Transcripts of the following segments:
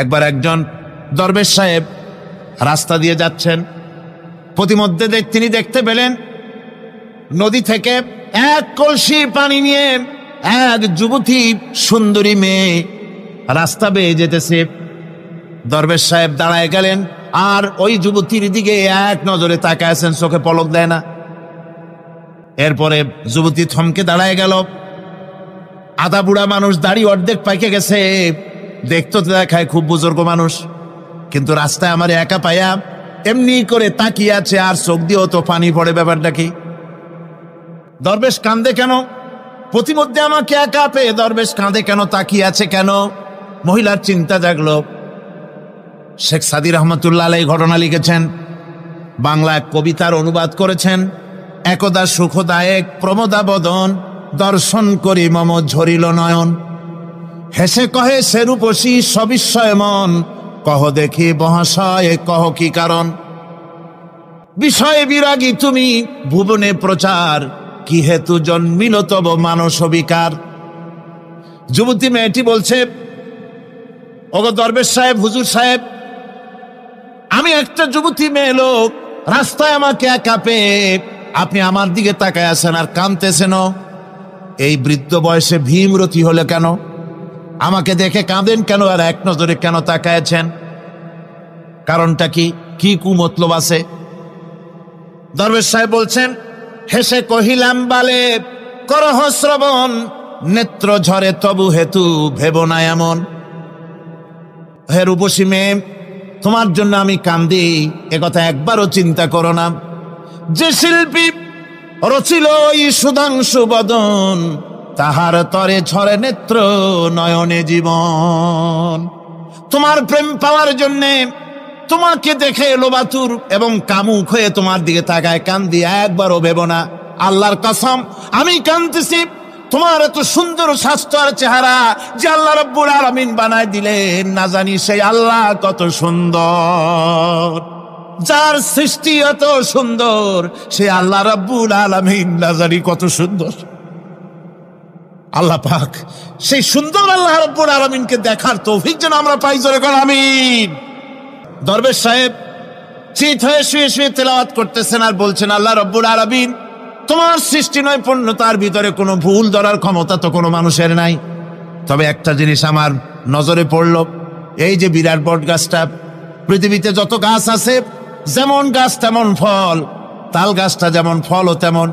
একবার একজন দরবেশ সাহেব রাস্তা দিয়ে যাচ্ছেন, প্রতিমধ্যে তিনি দেখতে পেলেন নদী থেকে এক কলসি পানি নিয়ে এক যুবতী সুন্দরী মেয়ে রাস্তা বেয়ে যেতেছে। দরবেশ সাহেব দাঁড়ায় গেলেন আর ওই যুবতীর দিকে এক নজরে তাকায় আছেন, চোখে পলক দেয় না। এরপরে যুবতী থমকে দাঁড়ায় গেল। আধা বুড়া মানুষ, দাড়ি অর্ধেক পাইকে গেছে, দেখতে দেখায় খুব বুজুর্গ মানুষ, কিন্তু রাস্তায় আমার একা পায়া এমনি করে তাকিয়ে আছে আর চোখ দিয়েও তো পানি পড়ে। ব্যাপারটা কি? দরবেশ কান্দে কেন? প্রতিমধ্যে আমাকে একা পেয়ে দরবেশ কাঁদে কেন, তাকিয়ে আছে কেন? মহিলার চিন্তা জাগলো। শেখ সাদি রহমতুল্লাহ আলাইহি ঘটনা লিখেছেন, বাংলা কবিতার অনুবাদ করেছেন। একদা সুখদায়ক প্রমোদা বদন, দর্শন করি মম ঝরিল নয়ন। হেসে কহে সে রূপসী সবিস্ময় মন, কহ দেখি মহাশয় কহ কি কারণ। বিষয়ে বিরাগী তুমি ভুবনে প্রচার, কি হেতু জন্মিল তব মানস বিকার। যুবতী মেয়েটি বলছে, ওগো দরবেশ সাহেব, হুজুর সাহেব, আমি একটা যুবতী মেয়ে লোক, রাস্তায় আমাকে একা পেয়ে আপনি আমার দিকে তাকায় আছেন আর কাঁদতেছেন। এই বৃদ্ধ বয়সে ভীমরতি হলে কেন? আমাকে দেখে কাঁদেন কেন আর এক নজরে কেন তাকায়ছেন? কারণটা কি? কি কুমতলব আছে? দরবেশ সাহেব বলছেন, হেসে কহিলাম বালে করহ শ্রবণ, নেত্র ঝরে তবু হেতু ভেব না এমন। হে রূপসী মেয়ে, তোমার জন্য আমি কান্দি, একথা একবারও চিন্তা করো না। যে শিল্পী রচিল ওই সুধাংশু বদন, তাহার তরে ঝরে নেত্র নয়নে জীবন। তোমার প্রেম পাওয়ার জন্যে তোমাকে দেখে লোবাতুর এবং কামুক হয়ে তোমার দিকে তাকায় কান্দি, একবারও ভেব না। আল্লাহর কসম আমি কাঁদতেছি, তোমার এত সুন্দর স্বাস্থ্য আর চেহারা যে আল্লাহ রাব্বুল আলামিন বানায় দিলেন, না জানি সেই আল্লাহ কত সুন্দর। যার সৃষ্টি এত সুন্দর সে আল্লাহ রাব্বুল আলামিন না জানি কত সুন্দর। আল্লাহ পাক সেই সুন্দর আল্লাহ রাব্বুল আলামিনকে দেখার তৌফিক যেন আমরা পাই। জোরে করে আমিন। দরবেশ সাহেব চিত হয়ে শুয়ে শুয়ে তেলাওয়াত করতেছেন আর বলছেন, আল্লাহ রাব্বুল আলামিন, তোমার সৃষ্টি নৈপুণ্যতার ভিতরে কোনো ভুল ধরার ক্ষমতা তো কোনো মানুষের নাই। তবে একটা জিনিস আমার নজরে পড়ল, এই যে বিরাট বট গাছটা, পৃথিবীতে যত গাছ আছে যেমন গাছ তেমন ফল, তাল গাছটা যেমন ফলও তেমন,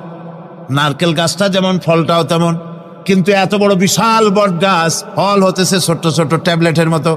নারকেল গাছটা যেমন ফলটাও তেমন, কিন্তু এত বড় বিশাল বট গাছ ফল হতেছে ছোট্ট ছোট্ট ট্যাবলেটের মতো।